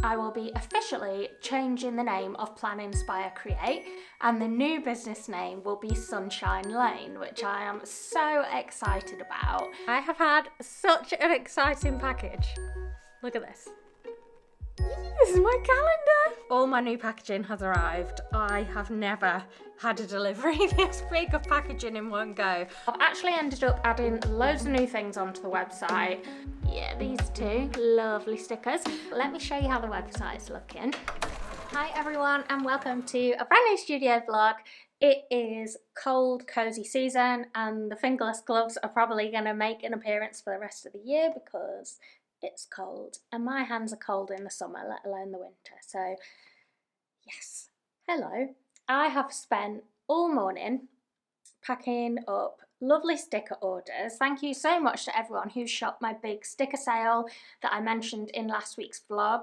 I will be officially changing the name of Plan, Inspire, Create, and the new business name will be Sunshine Lane, which I am so excited about. I have had such an exciting package. Look at this. This is my calendar. All my new packaging has arrived. I have never had a delivery this big of packaging in one go. I've actually ended up adding loads of new things onto the website. Yeah, these two lovely stickers. Let me show you how the website's looking. Hi everyone and welcome to a brand new studio vlog. It is cold, cozy season and the fingerless gloves are probably going to make an appearance for the rest of the year because it's cold and my hands are cold in the summer, let alone the winter. So yes, hello. I have spent all morning packing up lovely sticker orders. Thank you so much to everyone who shopped my big sticker sale that I mentioned in last week's vlog.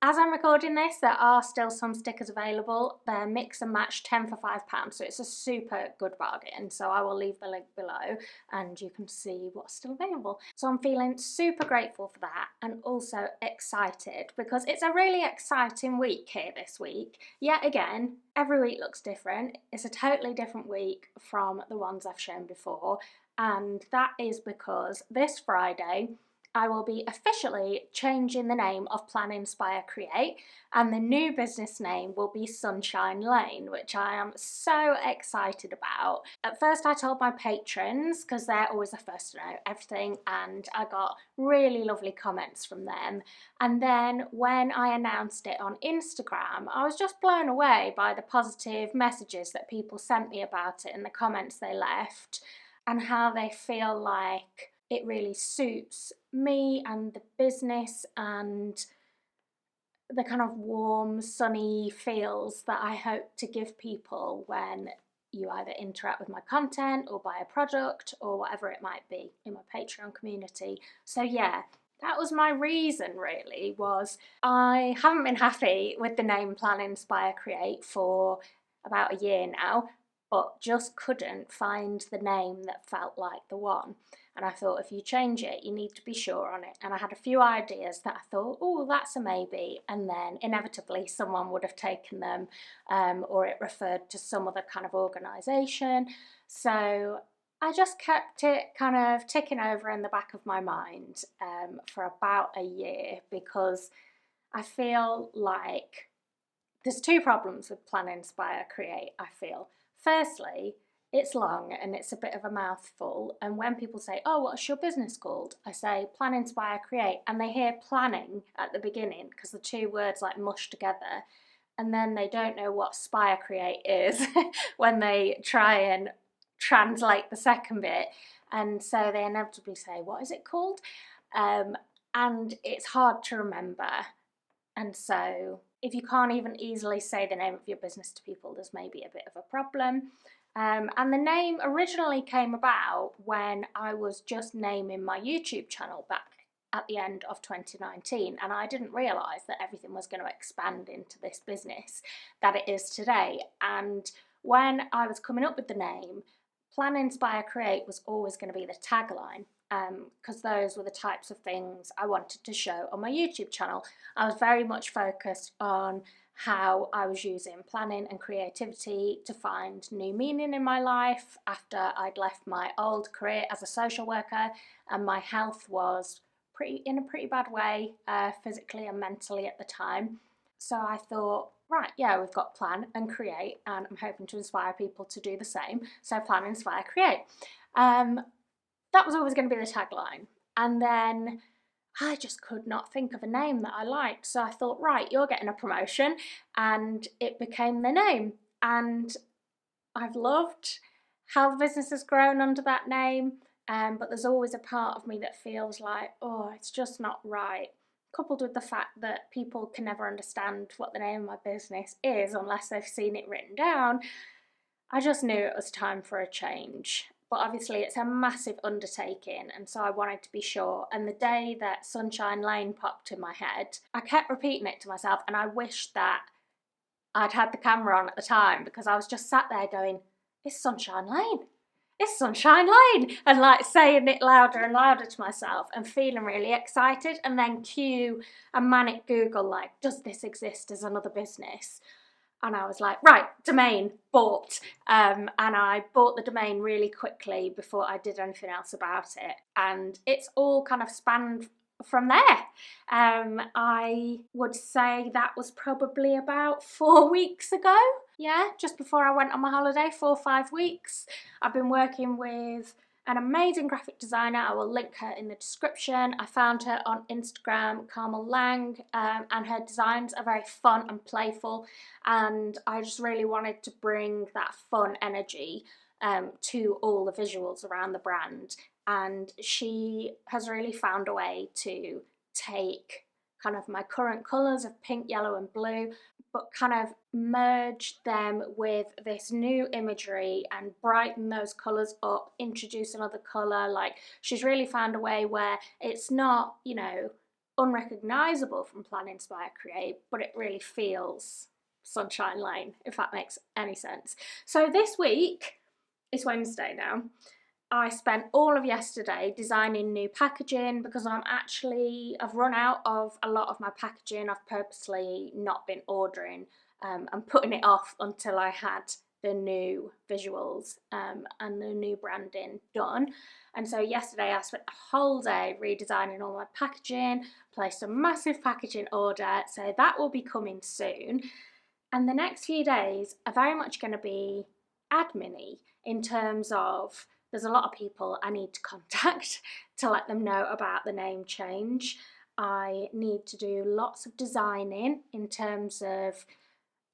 As I'm recording this, there are still some stickers available. They're mix and match 10 for £5, so it's a super good bargain. So I will leave the link below and you can see what's still available. So I'm feeling super grateful for that and also excited because it's a really exciting week here this week. Yet again, every week looks different. It's a totally different week from the ones I've shown before, and that is because this Friday, I will be officially changing the name of Plan, Inspire, Create, and the new business name will be Sunshine Lane, which I am so excited about. At first I told my patrons, because they're always the first to know everything, and I got really lovely comments from them. And then when I announced it on Instagram, I was just blown away by the positive messages that people sent me about it and the comments they left, and how they feel like it really suits me and the business and the kind of warm, sunny feels that I hope to give people when you either interact with my content or buy a product or whatever it might be in my Patreon community. So yeah, that was my reason really, was I haven't been happy with the name Plan, Inspire, Create for about a year now, but just couldn't find the name that felt like the one. And I thought, if you change it, you need to be sure on it. And I had a few ideas that I thought, oh, that's a maybe. And then inevitably someone would have taken them, or it referred to some other kind of organisation. So I just kept it kind of ticking over in the back of my mind for about a year, because I feel like there's two problems with Plan, Inspire, Create, I feel. Firstly, it's long and it's a bit of a mouthful, and when people say, oh, what's your business called? I say Plan, Inspire, Create, and they hear planning at the beginning because the two words like mush together, and then they don't know what Spire Create is when they try and translate the second bit, and so they inevitably say, what is it called? And it's hard to remember, and so if you can't even easily say the name of your business to people, there's maybe a bit of a problem. And the name originally came about when I was just naming my YouTube channel back at the end of 2019, and I didn't realise that everything was going to expand into this business that it is today. And when I was coming up with the name, Plan, Inspire, Create was always going to be the tagline, because those were the types of things I wanted to show on my YouTube channel. I was very much focused on how I was using planning and creativity to find new meaning in my life after I'd left my old career as a social worker, and my health was in a pretty bad way, physically and mentally at the time. So I thought, right, yeah, we've got Plan and Create, and I'm hoping to inspire people to do the same. So Plan, Inspire, Create. That was always going to be the tagline. And then I just could not think of a name that I liked. So I thought, right, you're getting a promotion, and it became the name. And I've loved how the business has grown under that name, but there's always a part of me that feels like, oh, it's just not right. Coupled with the fact that people can never understand what the name of my business is unless they've seen it written down, I just knew it was time for a change. But obviously it's a massive undertaking, and so I wanted to be sure. And the day that Sunshine Lane popped in my head, I kept repeating it to myself, and I wished that I'd had the camera on at the time, because I was just sat there going, it's Sunshine Lane. it's Sunshine Lane, and like saying it louder and louder to myself and feeling really excited, and then cue a manic Google like, does this exist as another business? And I was like, right, domain, bought. And I bought the domain really quickly before I did anything else about it. And it's all kind of spanned from there. I would say that was probably about 4 weeks ago. Yeah, just before I went on my holiday, 4 or 5 weeks. I've been working with an amazing graphic designer. I will link her in the description. I found her on Instagram, Carmel Lang, and her designs are very fun and playful, and I just really wanted to bring that fun energy to all the visuals around the brand, and she has really found a way to take kind of my current colours of pink, yellow and blue, but kind of merge them with this new imagery and brighten those colours up, introduce another colour. Like, she's really found a way where it's not, you know, unrecognisable from Plan, Inspire, Create, but it really feels Sunshine Lane, if that makes any sense. So this week, it's Wednesday now, I spent all of yesterday designing new packaging because I've run out of a lot of my packaging. I've purposely not been ordering and putting it off until I had the new visuals and the new branding done. And so yesterday I spent a whole day redesigning all my packaging, placed a massive packaging order, so that will be coming soon. And the next few days are very much going to be admin-y in terms of there's a lot of people I need to contact to let them know about the name change. I need to do lots of designing in terms of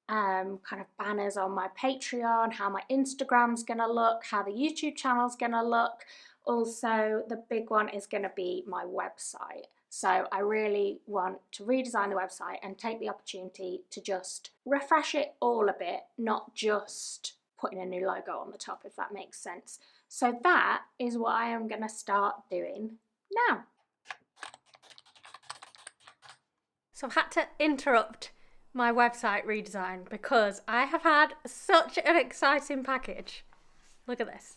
kind of banners on my Patreon, how my Instagram's gonna look, how the YouTube channel's gonna look. Also, the big one is gonna be my website. So I really want to redesign the website and take the opportunity to just refresh it all a bit, not just putting a new logo on the top, if that makes sense. So that is what I am going to start doing now. So I've had to interrupt my website redesign because I have had such an exciting package. Look at this.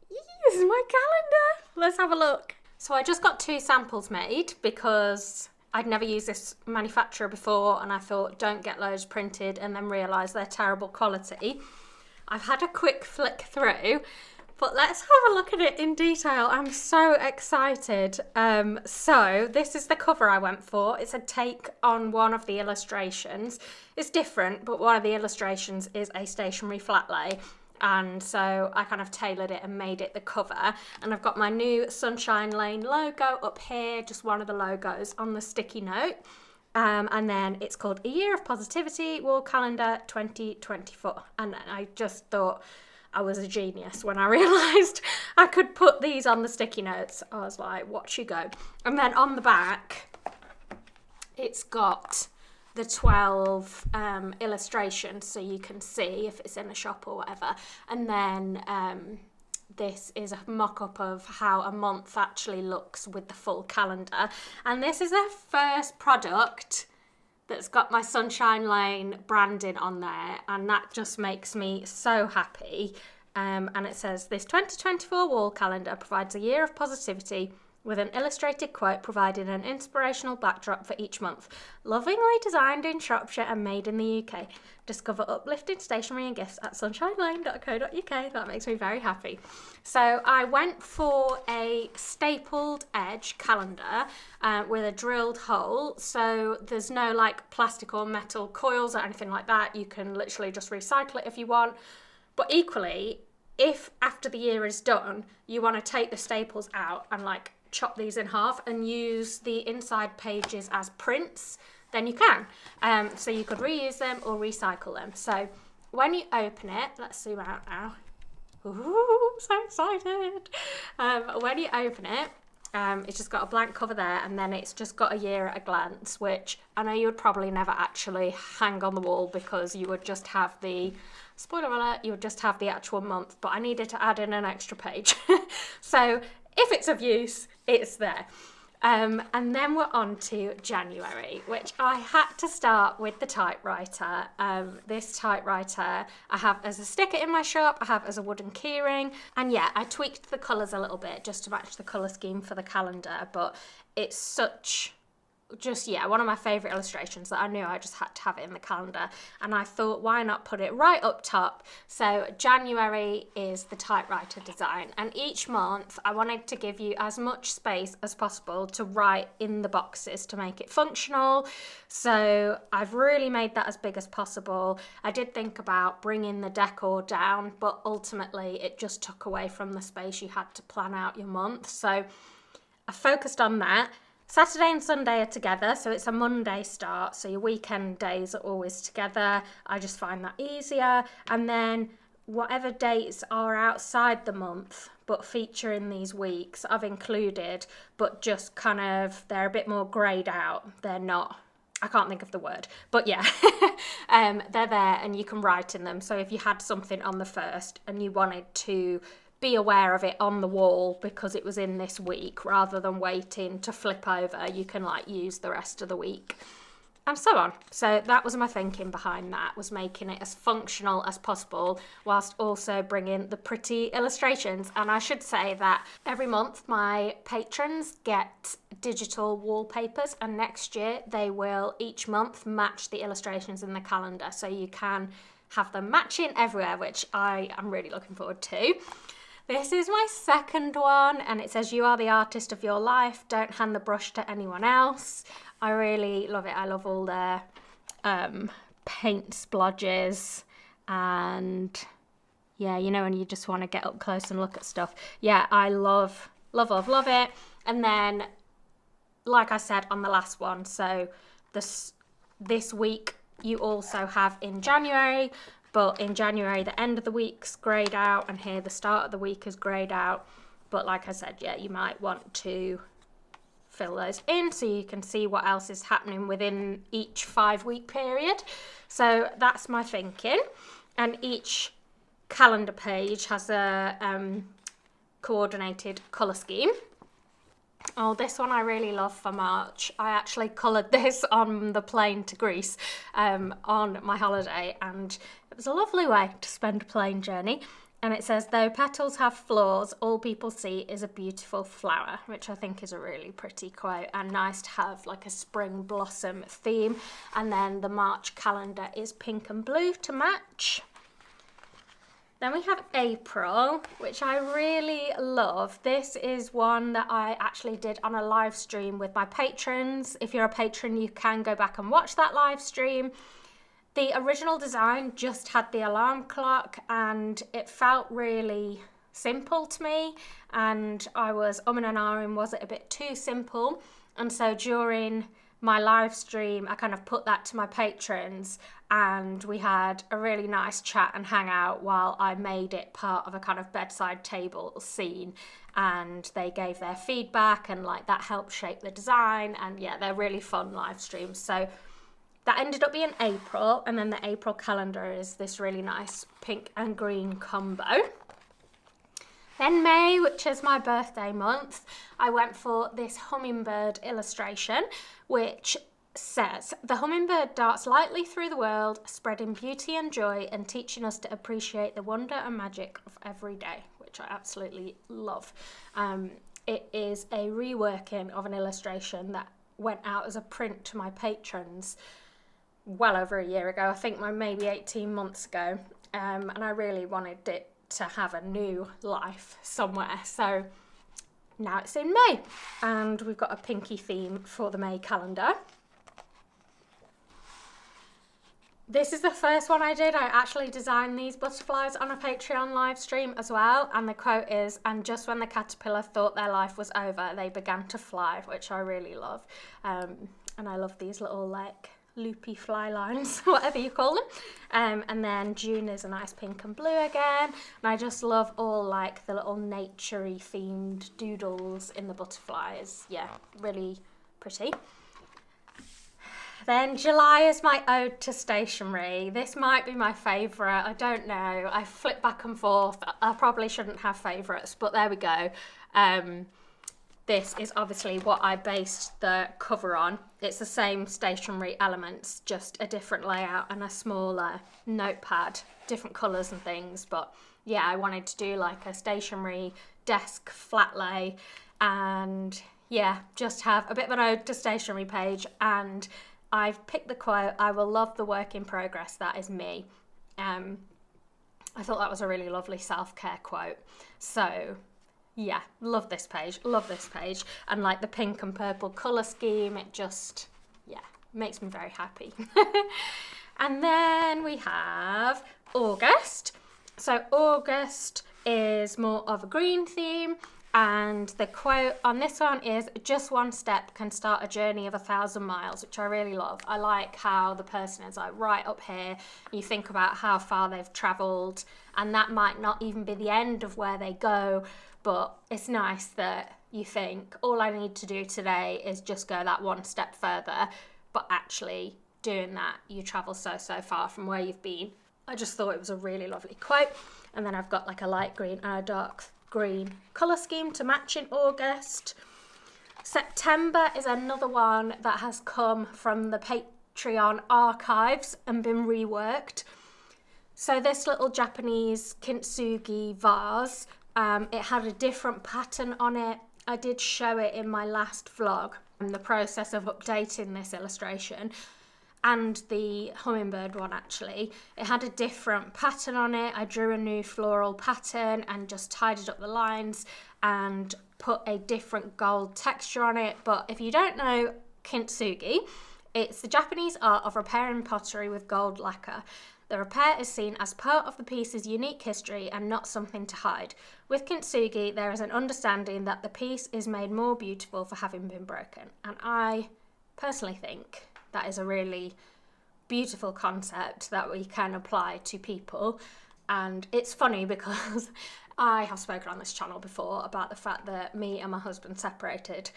This is my calendar. Let's have a look. So I just got 2 samples made because I'd never used this manufacturer before, and I thought, don't get loads printed and then realise they're terrible quality. I've had a quick flick through, but let's have a look at it in detail. I'm so excited. So this is the cover I went for. It's a take on one of the illustrations. It's different, but one of the illustrations is a stationery flat lay. And so I kind of tailored it and made it the cover. And I've got my new Sunshine Lane logo up here, just one of the logos on the sticky note. And then it's called A Year of Positivity Wall Calendar 2024. And I just thought I was a genius when I realised I could put these on the sticky notes. I was like, watch you go. And then on the back, it's got the 12 illustrations, so you can see if it's in a shop or whatever. And then this is a mock-up of how a month actually looks with the full calendar. And this is the first product that's got my Sunshine Lane branding on there, and that just makes me so happy. And it says, this 2024 wall calendar provides a year of positivity with an illustrated quote providing an inspirational backdrop for each month. Lovingly designed in Shropshire and made in the UK. Discover uplifting stationery and gifts at sunshinelane.co.uk. That makes me very happy. So I went for a stapled edge calendar with a drilled hole. So there's no like plastic or metal coils or anything like that. You can literally just recycle it if you want. But equally, if after the year is done, you want to take the staples out and like chop these in half and use the inside pages as prints, then you can. So you could reuse them or recycle them. So when you open it, let's zoom out now. Ooh, I'm so excited. When you open it, it's just got a blank cover there, and then it's just got a year at a glance, which I know you would probably never actually hang on the wall because you would just have the, spoiler alert, you would just have the actual month, but I needed to add in an extra page. So if it's of use, it's there. And then we're on to January, which I had to start with the typewriter. This typewriter I have as a sticker in my shop, I have as a wooden keyring, and yeah, I tweaked the colours a little bit just to match the colour scheme for the calendar, but it's such... just, yeah, one of my favourite illustrations that I knew I just had to have it in the calendar, and I thought, why not put it right up top? So January is the typewriter design, and each month I wanted to give you as much space as possible to write in the boxes to make it functional. So I've really made that as big as possible. I did think about bringing the decor down, but ultimately it just took away from the space you had to plan out your month. So I focused on that. Saturday and Sunday are together, so it's a Monday start, so your weekend days are always together. I just find that easier. And then whatever dates are outside the month but feature in these weeks, I've included, but just kind of, they're a bit more greyed out. They're not, I can't think of the word, but yeah, they're there and you can write in them. So if you had something on the 1st and you wanted to be aware of it on the wall because it was in this week, rather than waiting to flip over, you can like use the rest of the week and so on. So that was my thinking behind that, was making it as functional as possible whilst also bringing the pretty illustrations. And I should say that every month my patrons get digital wallpapers, and next year they will each month match the illustrations in the calendar, so you can have them matching everywhere, which I am really looking forward to. This is my second one, and it says, "You are the artist of your life. Don't hand the brush to anyone else." I really love it. I love all their paint splodges, and yeah, you know, when you just want to get up close and look at stuff. Yeah, I love it. And then, like I said on the last one, so this week you also have in January. But in January, the end of the week's greyed out, and here the start of the week is greyed out. But like I said, yeah, you might want to fill those in so you can see what else is happening within each 5-week period. So that's my thinking. And each calendar page has a coordinated colour scheme. Oh, this one I really love for March. I actually coloured this on the plane to Greece on my holiday, and it was a lovely way to spend a plane journey. And it says, "Though petals have flaws, all people see is a beautiful flower," which I think is a really pretty quote, and nice to have like a spring blossom theme. And then the March calendar is pink and blue to match. Then we have April, which I really love. This is one that I actually did on a live stream with my patrons. If you're a patron, you can go back and watch that live stream. The original design just had the alarm clock, and it felt really simple to me. And I was and ahhing, was it a bit too simple? And so during my live stream, I kind of put that to my patrons, and we had a really nice chat and hangout while I made it part of a kind of bedside table scene, and they gave their feedback, and like that helped shape the design. And yeah, they're really fun live streams. So that ended up being April, and then the April calendar is this really nice pink and green combo. Then May, which is my birthday month, I went for this hummingbird illustration, which says, "The hummingbird darts lightly through the world, spreading beauty and joy and teaching us to appreciate the wonder and magic of every day," which I absolutely love. It is a reworking of an illustration that went out as a print to my patrons well over a year ago, I think maybe 18 months ago, and I really wanted it to have a new life somewhere. So now it's in May, and we've got a pinky theme for the May calendar. This is the first one I did. I actually designed these butterflies on a Patreon live stream as well, and the quote is, "And just when the caterpillar thought their life was over, they began to fly," which I really love. And I love these little like loopy fly lines, whatever you call them. And then June is a nice pink and blue again, and I just love all like the little naturey themed doodles in the butterflies. Yeah, really pretty. Then July is my ode to stationery. This might be my favourite, I don't know. I flip back and forth. I probably shouldn't have favourites, but there we go. this is obviously what I based the cover on. It's the same stationery elements, just a different layout and a smaller notepad, different colours and things. But yeah, I wanted to do like a stationery desk flat lay, and yeah, just have a bit of an ode to stationery page. And I've picked the quote, "I will love the work in progress that is me." I thought that was a really lovely self-care quote. So yeah, love this page, and like the pink and purple colour scheme, it just, yeah, makes me very happy. And then we have August. So August is more of a green theme, and the quote on this one is, "Just one step can start a journey of 1,000 miles," which I really love. I like how the person is like right up here. You think about how far they've travelled, and that might not even be the end of where they go, but it's nice that you think, all I need to do today is just go that one step further, but actually doing that, you travel so far from where you've been. I just thought it was a really lovely quote. And then I've got like a light green and a dark green colour scheme to match in August. September is another one that has come from the Patreon archives and been reworked. So this little Japanese kintsugi vase, it had a different pattern on it. I did show it in my last vlog, in the process of updating this illustration, and the hummingbird one actually. It had a different pattern on it. I drew a new floral pattern and just tidied up the lines and put a different gold texture on it. But if you don't know kintsugi, it's the Japanese art of repairing pottery with gold lacquer. The repair is seen as part of the piece's unique history and not something to hide. With kintsugi, there is an understanding that the piece is made more beautiful for having been broken. And I personally think that is a really beautiful concept that we can apply to people. And it's funny because I have spoken on this channel before about the fact that me and my husband separated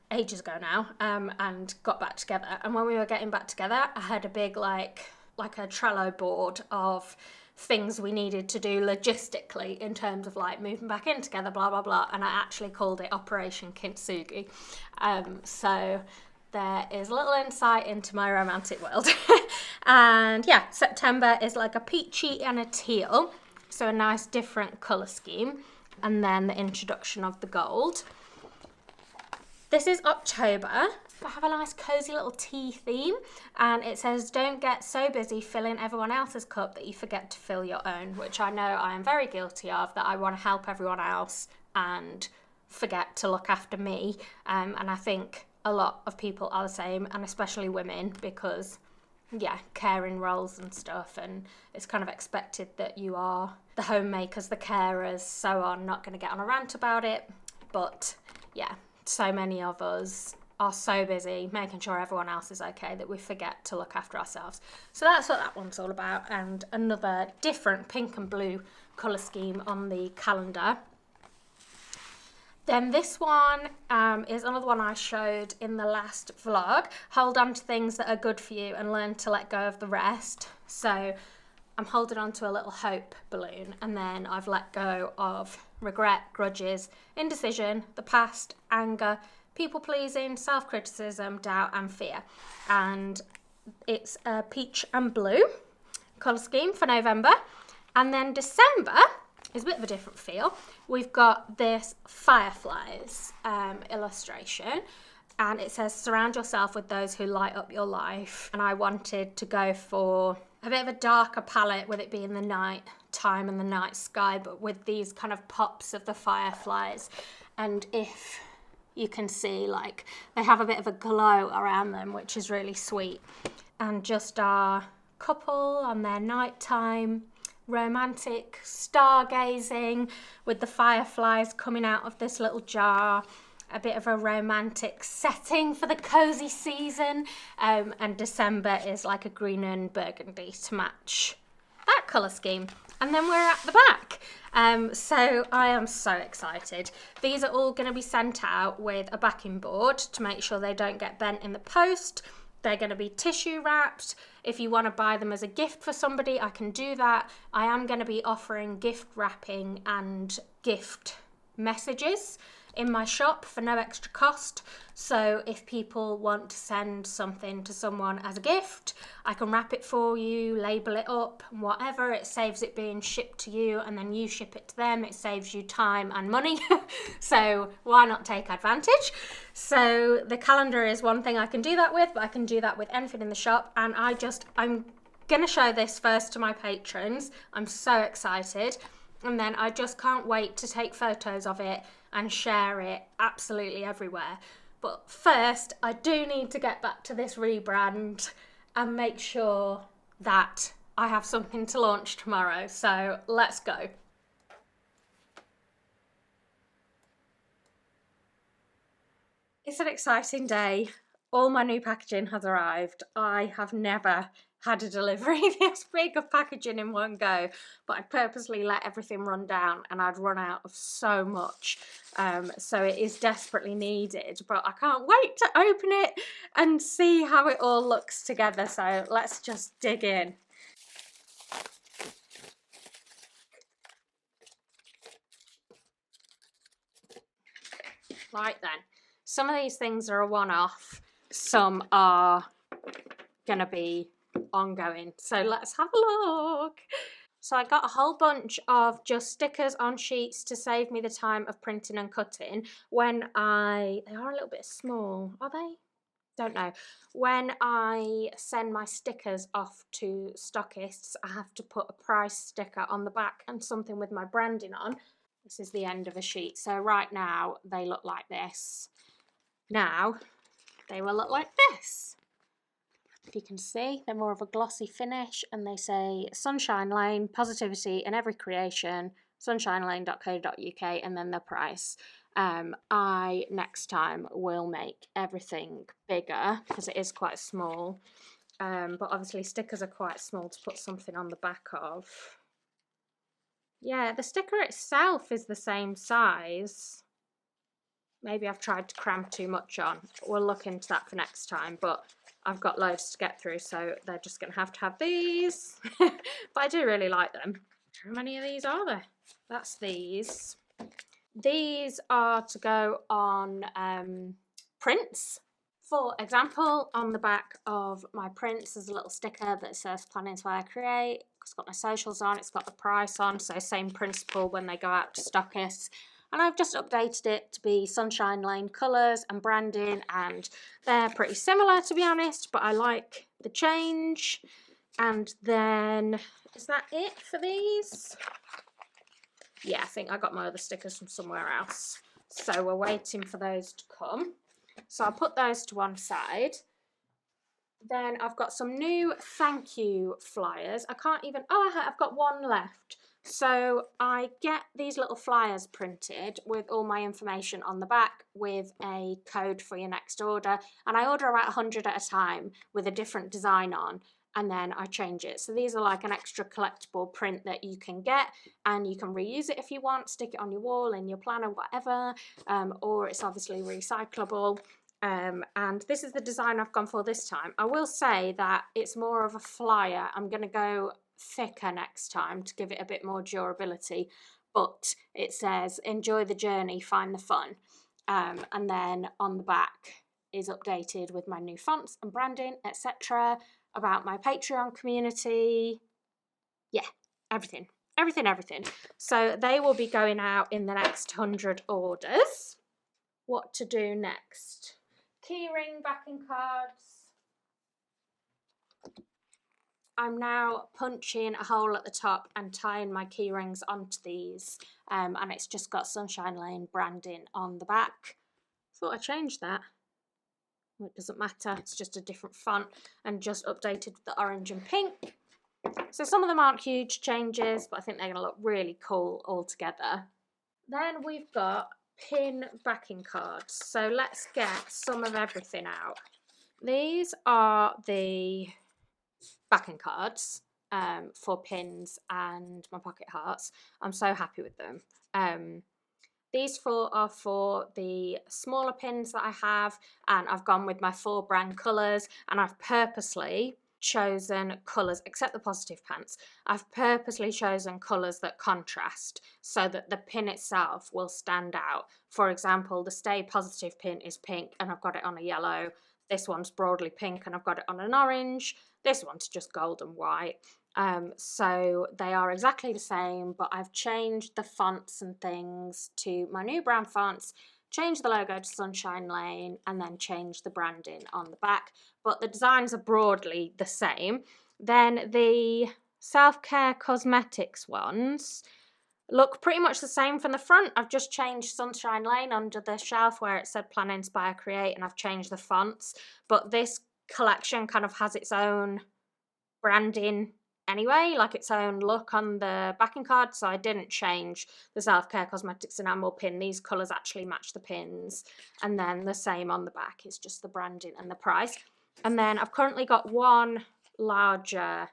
ages ago now, and got back together. And when we were getting back together, I had a big like a Trello board of things we needed to do logistically in terms of like moving back in together, blah blah blah, and I actually called it Operation Kintsugi. So there is a little insight into my romantic world. And yeah, September is like a peachy and a teal, so a nice different colour scheme, and then the introduction of the gold. This is October. I have a nice cozy little tea theme, and it says, "Don't get so busy filling everyone else's cup that you forget to fill your own," which I know I am very guilty of, that I want to help everyone else and forget to look after me. And I think a lot of people are the same, and especially women, because yeah, caring roles and stuff, and it's kind of expected that you are the homemakers, the carers, so on. Not going to get on a rant about it, but yeah, so many of us are so busy making sure everyone else is okay that we forget to look after ourselves. So that's what that one's all about, and another different pink and blue colour scheme on the calendar. Then this one is another one I showed in the last vlog. Hold on to things that are good for you and learn to let go of the rest. So I'm holding on to a little hope balloon, and then I've let go of regret, grudges, indecision, the past, anger, people-pleasing, self-criticism, doubt and fear. And it's a peach and blue colour scheme for November. And then December is a bit of a different feel. We've got this fireflies illustration, and it says, "Surround yourself with those who light up your life." And I wanted to go for a bit of a darker palette, with it being the night time and the night sky, but with these kind of pops of the fireflies. And if you can see, like, they have a bit of a glow around them, which is really sweet. And just our couple on their nighttime romantic stargazing with the fireflies coming out of this little jar. A bit of a romantic setting for the cozy season. And December is like a green and burgundy to match that colour scheme. And then we're at the back. So I am so excited. These are all going to be sent out with a backing board to make sure they don't get bent in the post. They're going to be tissue wrapped. If you want to buy them as a gift for somebody, I can do that. I am going to be offering gift wrapping and gift messages in my shop for no extra cost. So if people want to send something to someone as a gift, I can wrap it for you, label it up, and whatever. It saves it being shipped to you and then you ship it to them. It saves you time and money. So why not take advantage? So the calendar is one thing I can do that with, but I can do that with anything in the shop. And I'm gonna show this first to my patrons. I'm so excited. And then I just can't wait to take photos of it and share it absolutely everywhere. But first, I do need to get back to this rebrand and make sure that I have something to launch tomorrow. So let's go. It's an exciting day. All my new packaging has arrived. I have never had a delivery this big of packaging in one go, but I purposely let everything run down and I'd run out of so much. So it is desperately needed, but I can't wait to open it and see how it all looks together. So let's just dig in. Right then, some of these things are a one-off, some are gonna be ongoing. So let's have a look. So I got a whole bunch of just stickers on sheets to save me the time of printing and cutting. They are a little bit small, are they? Don't know. When I send my stickers off to stockists, I have to put a price sticker on the back and something with my branding on. This is the end of a sheet. So right now they look like this. Now they will look like this. If you can see, they're more of a glossy finish and they say Sunshine Lane, positivity in every creation, sunshinelane.co.uk, and then the price. I next time will make everything bigger because it is quite small, but obviously stickers are quite small to put something on the back of. Yeah, the sticker itself is the same size. Maybe I've tried to cram too much on. We'll look into that for next time, but I've got loads to get through, so they're just going to have these. But I do really like them. How many of these are there? That's these. These are to go on prints. For example, on the back of my prints, there's a little sticker that says Plan, Inspire, Create. It's got my socials on, it's got the price on, so same principle when they go out to stockists. And I've just updated it to be Sunshine Lane colours and branding, and they're pretty similar to be honest, but I like the change. And then, is that it for these? Yeah, I think I got my other stickers from somewhere else. So we're waiting for those to come. So I'll put those to one side. Then I've got some new thank you flyers. I've got one left. So I get these little flyers printed with all my information on the back with a code for your next order. And I order about 100 at a time with a different design on. And then I change it. So these are like an extra collectible print that you can get and you can reuse it if you want, stick it on your wall, in your planner, whatever, or it's obviously recyclable. And this is the design I've gone for this time. I will say that it's more of a flyer. I'm going to go thicker next time to give it a bit more durability, but it says enjoy the journey, find the fun. And then on the back is updated with my new fonts and branding, etc., about my Patreon community. Yeah, everything. So they will be going out in the next 100 orders. What to do next? Keyring backing cards. I'm now punching a hole at the top and tying my key rings onto these, and it's just got Sunshine Lane branding on the back. Thought I changed that. Well, it doesn't matter, it's just a different font and just updated with the orange and pink. So some of them aren't huge changes, but I think they're going to look really cool all together. Then we've got pin backing cards. So let's get some of everything out. These are the backing cards for pins and my pocket hearts. I'm so happy with them. These four are for the smaller pins that I have, and I've gone with my 4 brand colours, and I've purposely chosen colours, except the positive pants, I've purposely chosen colours that contrast so that the pin itself will stand out. For example, the Stay Positive pin is pink and I've got it on a yellow. This one's broadly pink and I've got it on an orange. This one's just gold and white. So they are exactly the same, but I've changed the fonts and things to my new brown fonts, change the logo to Sunshine Lane, and then change the branding on the back. But the designs are broadly the same. Then the Self-Care Cosmetics ones look pretty much the same from the front. I've just changed Sunshine Lane under the shelf where it said Plan, Inspire, Create, and I've changed the fonts. But this collection kind of has its own branding anyway, like its own look on the backing card, so I didn't change the Self-Care Cosmetics enamel pin. These colours actually match the pins, and then the same on the back is just the branding and the price. And then I've currently got one larger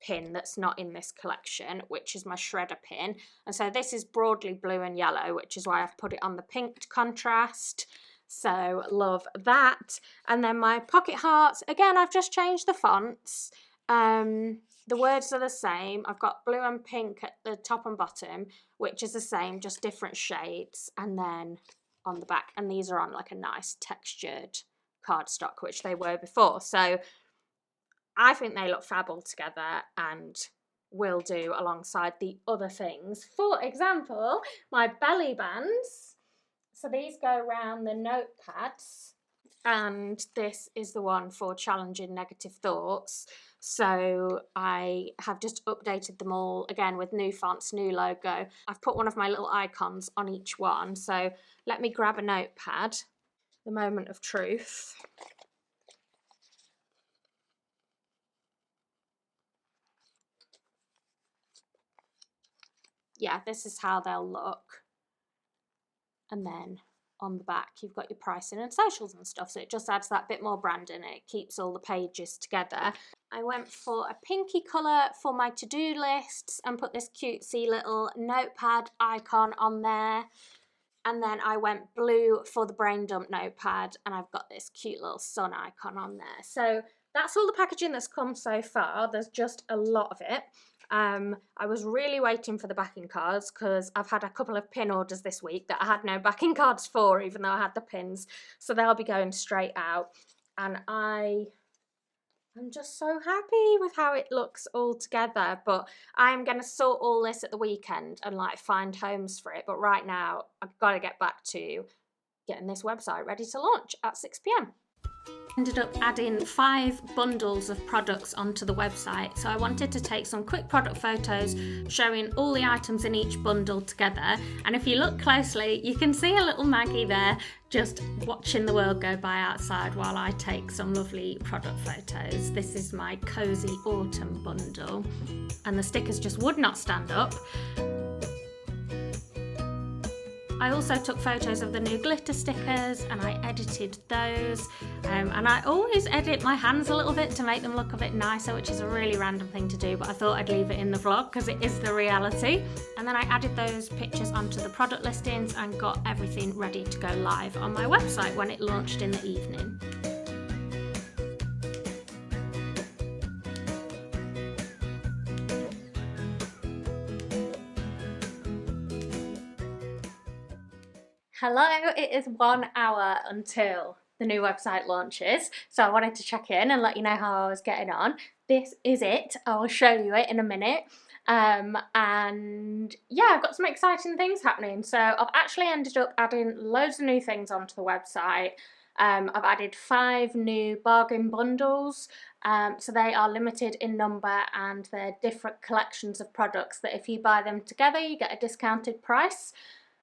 pin that's not in this collection, which is my shredder pin, and so this is broadly blue and yellow, which is why I've put it on the pink contrast. So love that. And then my pocket hearts, again, I've just changed the fonts. The words are the same. I've got blue and pink at the top and bottom, which is the same, just different shades. And then on the back, and these are on like a nice textured cardstock, which they were before. So I think they look fab all together and will do alongside the other things. For example, my belly bands. So these go around the notepads, and this is the one for challenging negative thoughts. So I have just updated them all, again, with new fonts, new logo. I've put one of my little icons on each one. So let me grab a notepad, the moment of truth. Yeah, this is how they'll look. And then on the back, you've got your pricing and socials and stuff. So it just adds that bit more branding. It keeps all the pages together. I went for a pinky colour for my to-do lists and put this cutesy little notepad icon on there. And then I went blue for the brain dump notepad, and I've got this cute little sun icon on there. So that's all the packaging that's come so far. There's just a lot of it. I was really waiting for the backing cards because I've had a couple of pin orders this week that I had no backing cards for, even though I had the pins. So they'll be going straight out. And I'm just so happy with how it looks all together. But I'm going to sort all this at the weekend and like find homes for it. But right now, I've got to get back to getting this website ready to launch at 6 p.m. Ended up adding 5 bundles of products onto the website, so I wanted to take some quick product photos showing all the items in each bundle together. And if you look closely, you can see a little Maggie there just watching the world go by outside while I take some lovely product photos. This is my cozy autumn bundle, and the stickers just would not stand up. I also took photos of the new glitter stickers and I edited those, and I always edit my hands a little bit to make them look a bit nicer, which is a really random thing to do, but I thought I'd leave it in the vlog because it is the reality. And then I added those pictures onto the product listings and got everything ready to go live on my website when it launched in the evening. Hello, it is 1 hour until the new website launches, so I wanted to check in and let you know how I was getting on. This is it. I will show you it in a minute. And yeah, I've got some exciting things happening. So I've actually ended up adding loads of new things onto the website. I've added 5 new bargain bundles. So they are limited in number and they're different collections of products that if you buy them together, you get a discounted price.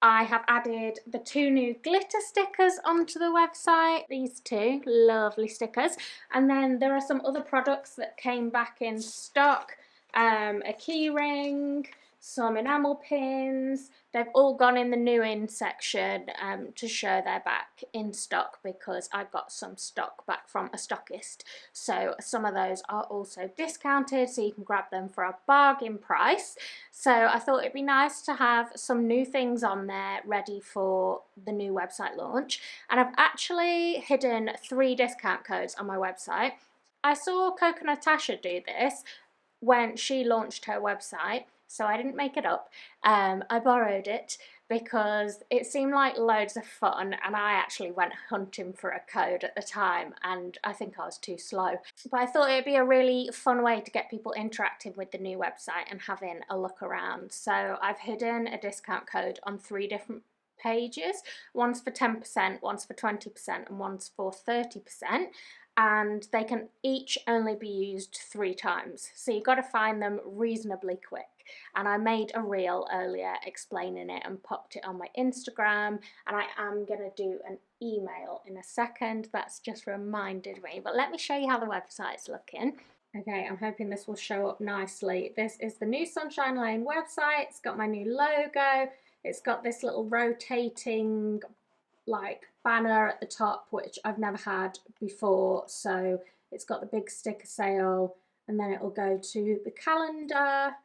I have added the 2 new glitter stickers onto the website, these 2 lovely stickers, and then there are some other products that came back in stock, a key ring, some enamel pins. They've all gone in the new in section to show they're back in stock because I got some stock back from a stockist. So some of those are also discounted, so you can grab them for a bargain price. So I thought it'd be nice to have some new things on there ready for the new website launch. And I've actually hidden 3 discount codes on my website. I saw Coco Natasha do this when she launched her website, so I didn't make it up. I borrowed it because it seemed like loads of fun, and I actually went hunting for a code at the time, and I think I was too slow. But I thought it'd be a really fun way to get people interacting with the new website and having a look around. So I've hidden a discount code on 3 different pages. One's for 10%, one's for 20%, and one's for 30%. And they can each only be used 3 times. So you've got to find them reasonably quick. And I made a reel earlier explaining it and popped it on my Instagram, and I am going to do an email in a second. That's just reminded me. But let me show you how the website's looking. Okay, I'm hoping this will show up nicely. This is the new Sunshine Lane website. It's got my new logo. It's got this little rotating like banner at the top, which I've never had before. So it's got the big sticker sale, and then it'll go to the calendar,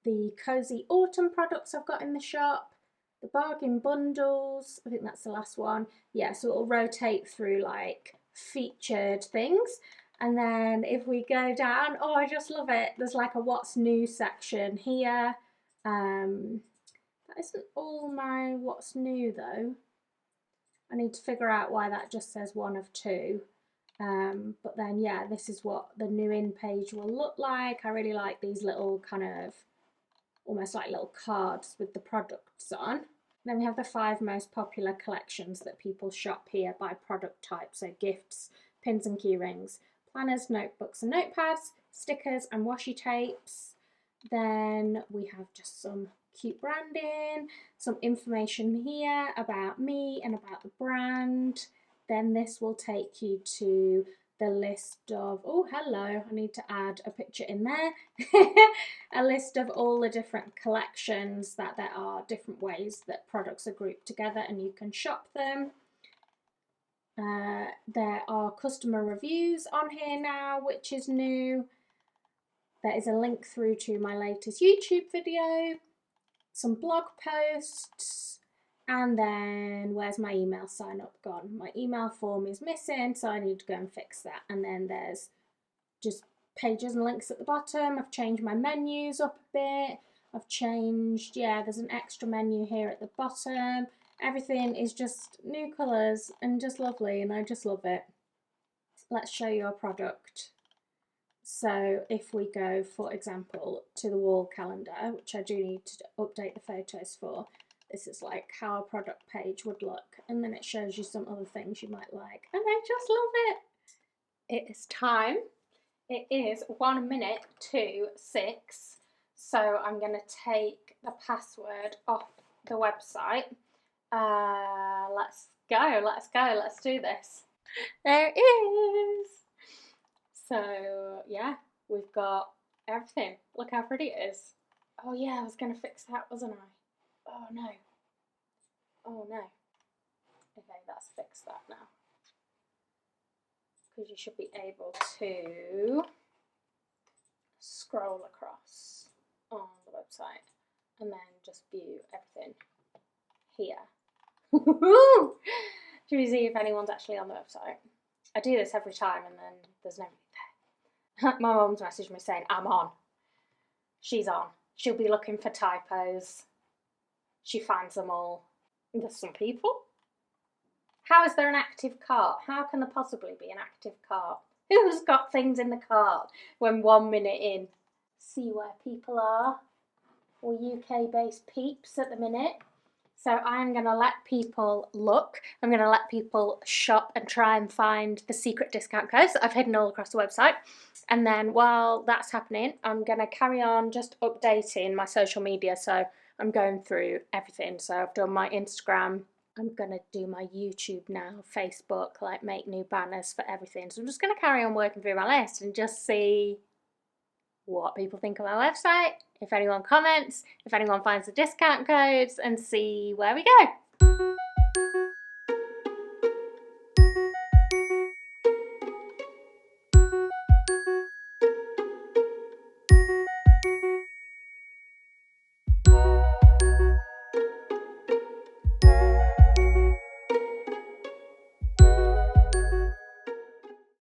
the cozy autumn products I've got in the shop, the bargain bundles, I think that's the last one. Yeah, so it'll rotate through like featured things. And then if we go down, oh, I just love it. There's like a what's new section here. That isn't all my what's new though. I need to figure out why that just says 1 of 2. But then yeah, this is what the new in page will look like. I really like these little kind of almost like little cards with the products on. Then we have the 5 most popular collections that people shop here by product type. So gifts, pins and key rings, planners, notebooks and notepads, stickers and washi tapes. Then we have just some cute branding, some information here about me and about the brand. Then this will take you to the list of, oh hello, I need to add a picture in there. A list of all the different collections, that there are different ways that products are grouped together and you can shop them. There are customer reviews on here now, which is new. There is a link through to my latest YouTube video, some blog posts, and then where's my email sign up gone? My email form is missing, so I need to go and fix that. And then there's just pages and links at the bottom. I've changed my menus up a bit. I've changed, yeah, there's an extra menu here at the bottom. Everything is just new colours and just lovely, and I just love it. Let's show you a product. So if we go, for example, to the wall calendar, which I do need to update the photos for, this is like how a product page would look, and then it shows you some other things you might like, and I just love it. It is time. It is 1 minute to 6, so I'm going to take the password off the website. Let's go, let's do this. There it is. So yeah, we've got everything. Look how pretty it is. Oh yeah, I was going to fix that, wasn't I? Oh no. Oh no. Okay, let's fix that now. Because you should be able to scroll across on the website and then just view everything here. Should we see if anyone's actually on the website? I do this every time and then there's nobody there. My mum's messaged me saying, I'm on. She's on. She'll be looking for typos. She finds them all. There's some people. How is there an active cart? How can there possibly be an active cart? Who's got things in the cart when 1 minute in? See where people are. Or UK-based peeps at the minute. So I'm going to let people look. I'm going to let people shop and try and find the secret discount codes that I've hidden all across the website. And then while that's happening, I'm going to carry on just updating my social media. So I'm going through everything. So I've done my Instagram. I'm going to do my YouTube now, Facebook, like make new banners for everything. So I'm just going to carry on working through my list and just see what people think of my website, if anyone comments, if anyone finds the discount codes, and see where we go.